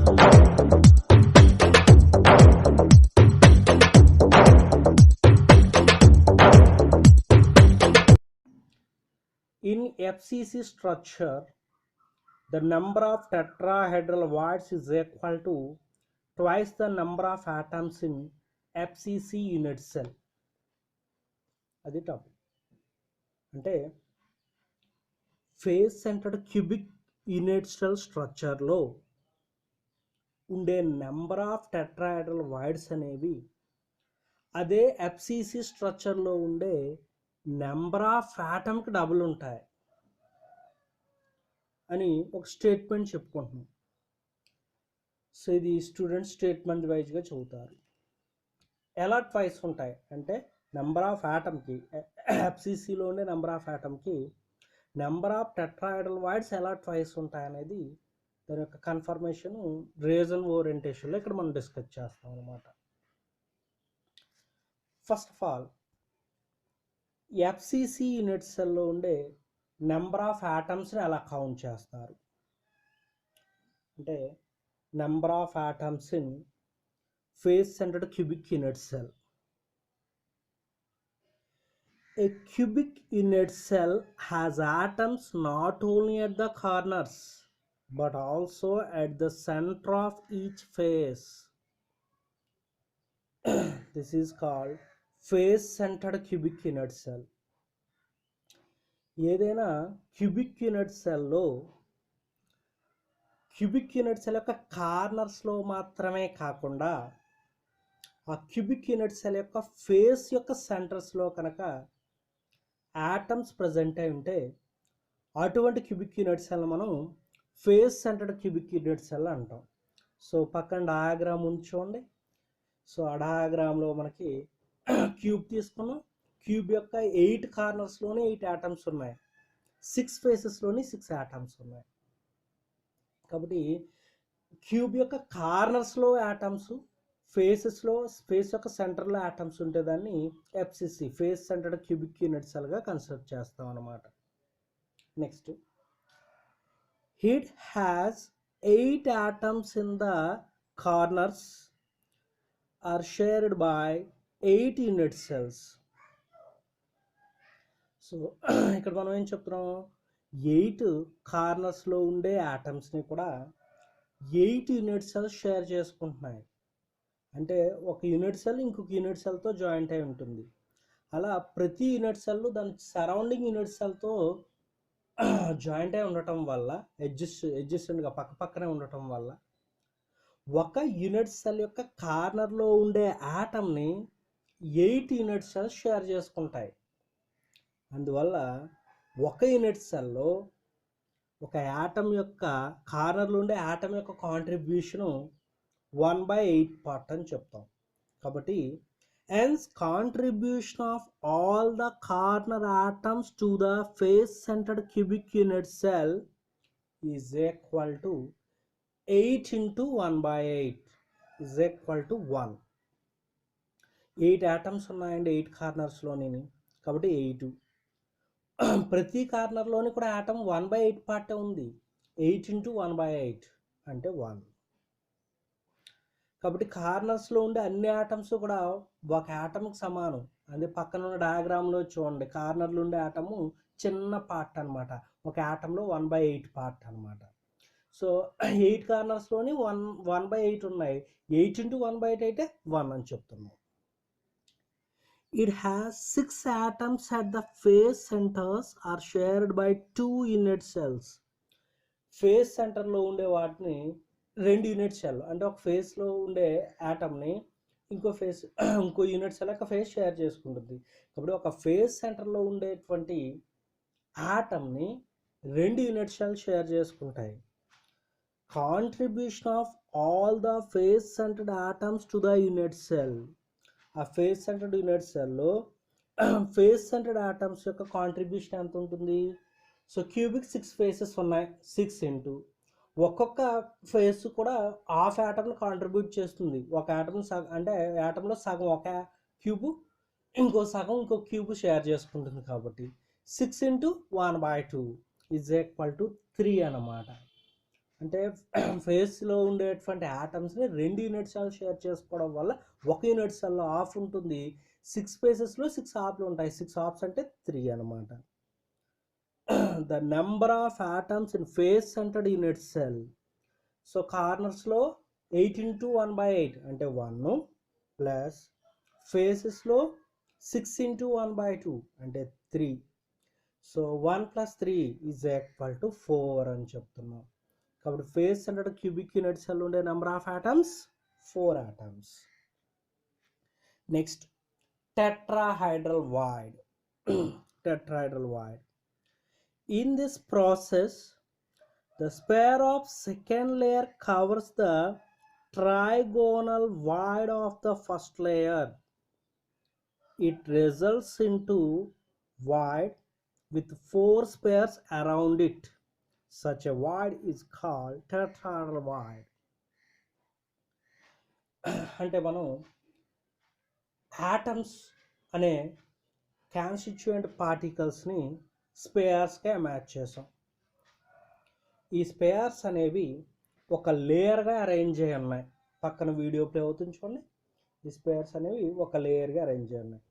In FCC structure, the number of tetrahedral voids is equal to twice the number of atoms in FCC unit cell. అది topic. అంటే face centered cubic unit cell స్ట్రక్చర్లో ఉండే number of tetrahedral voids అనేవి అదే FCC స్ట్రక్చర్లో ఉండే number of ఆటమ్కి double ఉంటాయి అని ఒక స్టేట్మెంట్ చెప్పుకుంటున్నాం. సో ఇది స్టూడెంట్ స్టేట్మెంట్ వైజ్గా చదువుతారు. ఎలా ట్వైస్ ఉంటాయి అంటే నెంబర్ ఆఫ్ ఆటమ్కి ఎఫ్సిసిలో ఉండే నెంబర్ ఆఫ్ ఆటమ్కి నెంబర్ ఆఫ్ టెట్రాహెడ్రల్ వాయిడ్స్ ఎలా ట్వైస్ ఉంటాయి అనేది దాని యొక్క కన్ఫర్మేషన్ రీజన్ ఓరియంటేషన్లో ఇక్కడ మనం డిస్కస్ చేస్తాం అన్నమాట. First of all FCC unit సెల్లో ఉండే నెంబర్ ఆఫ్ ఆటమ్స్ని ఎలా కౌంట్ చేస్తారు అంటే number of atoms in face centered cubic unit cell. A cubic unit cell has atoms not only at the corners but also at the center of each face. This is called face centered cubic unit cell. ఏదైనా cubic unit సెల్లో cubic unit cell యొక్క కార్నర్స్లో మాత్రమే కాకుండా ఆ cubic unit cell యొక్క face యొక్క సెంటర్స్లో కనుక ఆటమ్స్ ప్రజెంట్ అయి ఉంటే అటువంటి క్యూబిక్ యూనిట్ సెల్ మనం face centered cubic unit cell అంటాం. సో పక్కన డయాగ్రామ్ ఉంచోండి. సో ఆ డయాగ్రామ్లో మనకి క్యూబ్ తీసుకున్నాం. క్యూబ్ యొక్క 8 కార్నర్స్లోనే 8 ఆటమ్స్ ఉన్నాయి, 6 ఫేసెస్లోని 6 ఆటమ్స్ ఉన్నాయి. కాబట్టి క్యూబ్ యొక్క కార్నర్స్లో ఆటమ్స్, ఫేసెస్లో ఫేస్ యొక్క సెంటర్లో ఆటమ్స్ ఉంటే దాన్ని FCC face centered cubic unit సెల్గా కన్సిడర్ చేస్తాం అన్నమాట. Next, it has 8 atoms in the corners are shared by 8 unit cells. So ఇక్కడ మనం ఏం చెప్తున్నాం, 8 కార్నర్స్లో ఉండే ఆటమ్స్ని కూడా 8 యూనిట్ సెల్స్ షేర్ చేసుకుంటున్నాయి. అంటే ఒక యూనిట్ సెల్ ఇంకొక యూనిట్ సెల్తో జాయింట్ అయి ఉంటుంది. అలా ప్రతి యూనిట్ సెల్ దాని సరౌండింగ్ యూనిట్ సెల్తో జాయింట్ అయి ఉండటం వల్ల అడ్జస్టెంట్గా పక్క పక్కనే ఉండటం వల్ల ఒక యూనిట్ సెల్ యొక్క కార్నర్లో ఉండే ఆటమ్ని 8 యూనిట్ సెల్స్ షేర్ చేసుకుంటాయి. అందువల్ల ఒక యూనిట్ సెల్లో ఒక ఆటమ్ యొక్క కార్నర్లో ఉండే ఆటమ్ యొక్క కాంట్రిబ్యూషను 1/8 పార్ట్ అని చెప్తాం. కాబట్టి hence contribution of all the corner atoms to the face centered cubic unit cell is equal to 8 into 1/8 is equal to 1. 8 atoms ఉన్నాయండి 8 కార్నర్స్లోని, కాబట్టి 8. ప్రతి కార్నర్లోని కూడా ఆటమ్ 1/8 పార్టే ఉంది. 8 into 1/8 అంటే 1. కాబట్టి కార్నర్స్లో ఉండే అన్ని ఆటమ్స్ కూడా ఒక ఆటమ్కి సమానం. అదే పక్కన ఉన్న డయాగ్రామ్లో చూడండి, కార్నర్లో ఉండే ఆటము చిన్న పార్ట్ అనమాట, ఒక ఆటంలో 1/8 పార్ట్ అనమాట. సో 8 కార్నర్స్లోని 1/8 ఉన్నాయి. 8 into 1/8 అయితే 1 అని చెప్తున్నాం. It has 6 atoms at the face centers are shared by 2 unit cells. Face సెంటర్లో ఉండే వాటిని 2 యూనిట్ సెల్, అంటే ఒక ఫేస్లో ఉండే ఆటమ్ని ఇంకో యూనిట్ సెల్ ఒక ఫేస్ షేర్ చేసుకుంటుంది. కాబట్టి ఒక ఫేస్ సెంటర్లో ఉండేటువంటి ఆటమ్ని 2 యూనిట్ సెల్ షేర్ చేసుకుంటాయి. Contribution of all the face centred atoms to the unit cell. ఆ ఫేస్ సెంటర్డ్ యూనిట్ సెల్లో ఫేస్ సెంటర్డ్ ఆటమ్స్ యొక్క కాంట్రిబ్యూషన్ ఎంత ఉంటుంది? సో క్యూబిక్ 6 ఫేసెస్ ఉన్నాయి, 6 into ఒక్కొక్క ఫేస్ కూడా హాఫ్ ఆటమ్ని కాంట్రిబ్యూట్ చేస్తుంది. ఒక ఆటమ్ అంటే ఆటంలో సగం ఒక క్యూబ్, ఇంకో సగం ఇంకో క్యూబ్ షేర్ చేసుకుంటుంది. కాబట్టి 6 into 1/2 ఈజ్ ఈక్వల్ టు 3 అన్నమాట. అంటే ఫేస్లో ఉండేటువంటి ఆటమ్స్ని 2 యూనిట్ సెల్ షేర్ చేసుకోవడం వల్ల ఒక యూనిట్ సెల్లో హాఫ్ ఉంటుంది. 6 స్పేసెస్లో 6 హాఫ్లు ఉంటాయి. 6 హాఫ్స్ అంటే 3 అనమాట. The number of atoms in face centered unit cell. So కార్నర్స్లో 8 into 1/8 అంటే 1 ప్లస్ ఫేసెస్లో 6 into 1/2 అంటే 3. సో 1 + 3 = 4 అని చెప్తున్నాం. కాబట్టి face centered cubic unit cell ఉండే number of atoms 4 atoms. Next tetrahedral void. Tetrahedral void. In this process, the sphere of second layer covers the trigonal void of the first layer. It results into void with 4 spheres around it. Such a void is called tetrahedral void. అంటే మనం atoms అనే constituent పార్టికల్స్ని స్పేర్స్గా match చేసాం. ఈ spares అనేవి ఒక లేయర్గా arrange అయ్యి ఉన్నాయి. పక్కన వీడియో ప్లే అవుతుంది చూడండి. ఈ స్పేర్స్ అనేవి ఒక లేయర్గా అరేంజ్ అయ్యి ఉన్నాయి.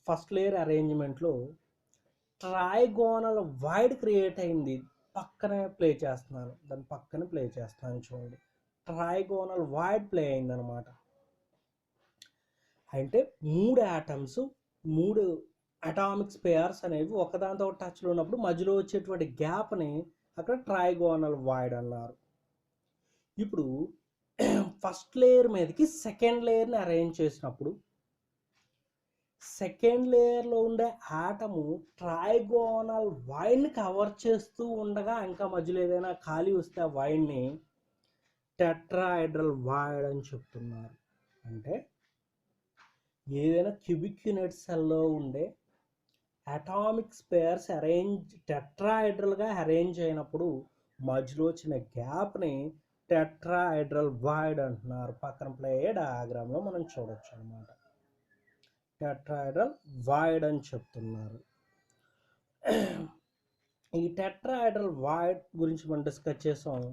ఫస్ట్ లేయర్ అరేంజ్మెంట్లో ట్రైగోనల్ వైడ్ క్రియేట్ అయింది. పక్కనే ప్లే చేస్తున్నాను, దాని పక్కన ప్లే చేస్తాను చూడండి. ట్రైగోనల్ వైడ్ ప్లే అయిందనమాట. అంటే 3 ఆటమ్స్ 3 అటామిక్ స్పేర్స్ అనేవి ఒకదాంతో టచ్లో ఉన్నప్పుడు మధ్యలో వచ్చేటువంటి గ్యాప్ని అక్కడ ట్రైగోనల్ వైడ్ అన్నారు. ఇప్పుడు ఫస్ట్ లేయర్ మీదకి సెకండ్ లేయర్ని అరేంజ్ చేసినప్పుడు సెకండ్ లేయర్లో ఉండే ఆటము ట్రైగోనల్ వైడ్ని కవర్ చేస్తూ ఉండగా ఇంకా మధ్యలో ఏదైనా ఖాళీ వస్తే ఆ వైడ్ని టెట్రాహెడ్రల్ వైడ్ అని చెప్తున్నారు. అంటే ఏదైనా క్యూబిక్ యూనిట్ సెల్లో ఉండే అటామిక్ స్పేర్స్ టెట్రాహెడ్రల్గా అరేంజ్ అయినప్పుడు మధ్యలో వచ్చిన గ్యాప్ని టెట్రాహెడ్రల్ వైడ్ అంటున్నారు. పక్కన ప్లే అయ్యే డయాగ్రామ్లో మనం చూడొచ్చు అనమాట. టెట్రాహెడ్రల్ వైడ్ అని చెప్తున్నారు. ఈ టెట్రాహెడ్రల్ వైడ్ గురించి మనం డిస్కస్ చేసాం.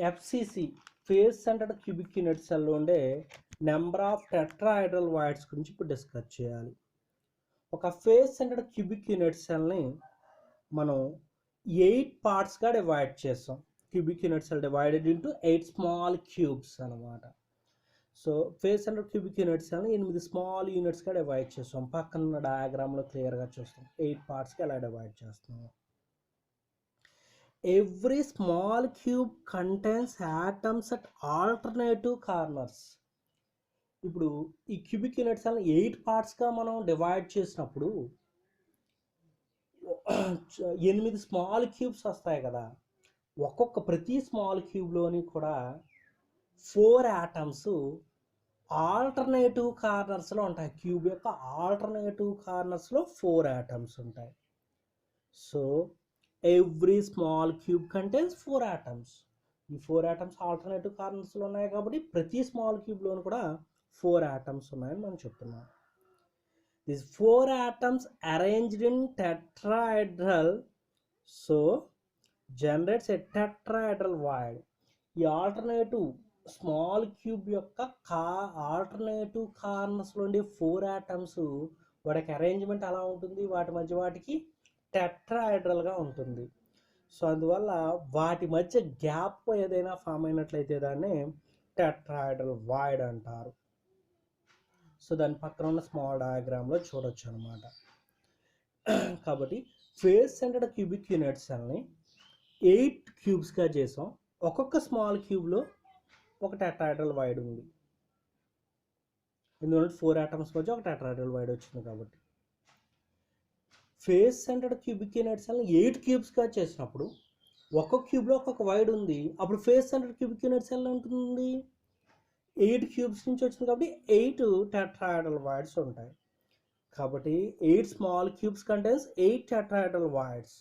FCC face centered cubic unit సెల్లో ఉండే నెంబర్ ఆఫ్ టెట్రాహెడ్రల్ వైడ్స్ గురించి ఇప్పుడు డిస్కస్ చేయాలి. ఒక ఫేస్ సెంటర్డ్ క్యూబిక్ యూనిట్ సెల్ని మనం 8 పార్ట్స్గా డివైడ్ చేస్తాం. Cubic unit cell divided into 8 small cubes అనమాట. So face centered cubic unit సెల్ని 8 స్మాల్ యూనిట్స్గా డివైడ్ చేస్తాం. పక్కన డయాగ్రామ్లో క్లియర్గా చూస్తాం 8 పార్ట్స్కి ఎలా డివైడ్ చేస్తున్నాం. Every small cube contains atoms at alternative corners. ఇప్పుడు ఈ క్యూబిక్ యూనిట్ సెల్ని 8 పార్ట్స్గా మనం డివైడ్ చేసినప్పుడు 8 స్మాల్ క్యూబ్స్ వస్తాయి కదా. ప్రతి స్మాల్ క్యూబ్లోని కూడా 4 ఆటమ్స్ ఆల్టర్నేటివ్ కార్నర్స్లో ఉంటాయి. క్యూబ్ యొక్క ఆల్టర్నేటివ్ కార్నర్స్లో 4 ఆటమ్స్ ఉంటాయి. So every small cube contains 4 atoms. ఈ 4 ఆటమ్స్ ఆల్టర్నేటివ్ కార్నర్స్లో ఉన్నాయి కాబట్టి ప్రతి స్మాల్ క్యూబ్లోను కూడా 4 ఆటమ్స్ ఉన్నాయని మనం చెప్తున్నాం. This 4 atoms arranged in tetrahedral so generates a tetrahedral wide. ఈ ఆల్టర్నేటివ్ స్మాల్ క్యూబ్ యొక్క ఆల్టర్నేటివ్ కార్నర్స్లో ఉండే 4 ఆటమ్స్ వాటికి అరేంజ్మెంట్ ఎలా ఉంటుంది, వాటికి టెట్రాహెడ్రల్గా ఉంటుంది. సో అందువల్ల వాటి మధ్య గ్యాప్ ఏదైనా ఫామ్ అయినట్లయితే దాన్ని టెట్రాహెడ్రల్ వైడ్ అంటారు. సో దాని పక్కన ఉన్న స్మాల్ డయాగ్రామ్లో చూడొచ్చు అనమాట. కాబట్టి ఫేస్ సెంటర్డ్ క్యూబిక్ యూనిట్ సెల్ని 8 క్యూబ్స్గా చేసాం. ఒక్కొక్క స్మాల్ క్యూబ్లో ఒక టెట్రాహెడ్రల్ వైడ్ ఉంది. ఎందుకంటే 4 ఆటమ్స్ మధ్య ఒక టెట్రాహెడ్రల్ వైడ్ వచ్చింది కాబట్టి. ఫేస్ సెంటర్డ్ క్యూబిక్ యూనిట్ సెల్ని 8 క్యూబ్స్గా చేసినప్పుడు ఒక్కొక్క క్యూబ్లో ఒక్కొక్క వైడ్ ఉంది. అప్పుడు face centered cubic unit cell ఉంటుంది 8 క్యూబ్స్ నుంచి వచ్చింది కాబట్టి 8 టెట్రాహెడ్రల్ వైడ్స్ ఉంటాయి. కాబట్టి 8 small cubes contains 8 tetrahedral wides.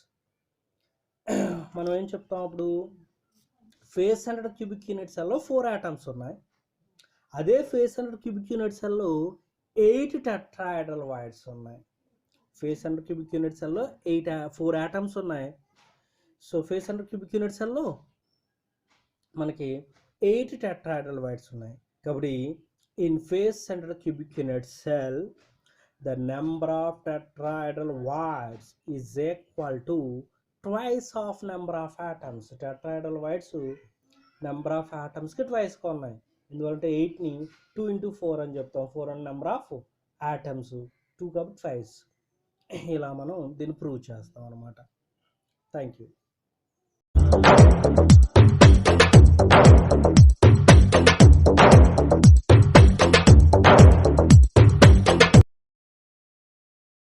మనం ఏం చెప్తాం అప్పుడు, ఫేస్ సెంటర్డ్ క్యూబిక్ యూనిట్ సెల్లో 4 ఆటమ్స్ ఉన్నాయి. అదే ఫేస్ సెంటర్డ్ క్యూబిక్ యూనిట్ సెల్లో 8 టెట్రాహెడ్రల్ వైడ్స్ ఉన్నాయి. ఫేస్ సెంటర్డ్ క్యూబిక్ యూనిట్ సెల్లో 4 ఆటమ్స్ ఉన్నాయి. So face center cubic unit సెల్లో మనకి 8 టెట్రాహెడ్రల్ వైడ్స్ ఉన్నాయి. కాబట్టి in face center cubic unit cell the number of tetrahedral voids is equal to twice of number of atoms. Tetrahedral voids number of ఆటమ్స్కి ట్వైస్గా ఉన్నాయి. ఎందుకంటే 8ని 2 × 4 అని చెప్తాం. 4 అంటే నెంబర్ ఆఫ్ ఆటమ్స్, 2 కాబట్టి ట్వైస్. ఇలా మనం దీన్ని ప్రూవ్ చేస్తాం అన్నమాట. Thank you.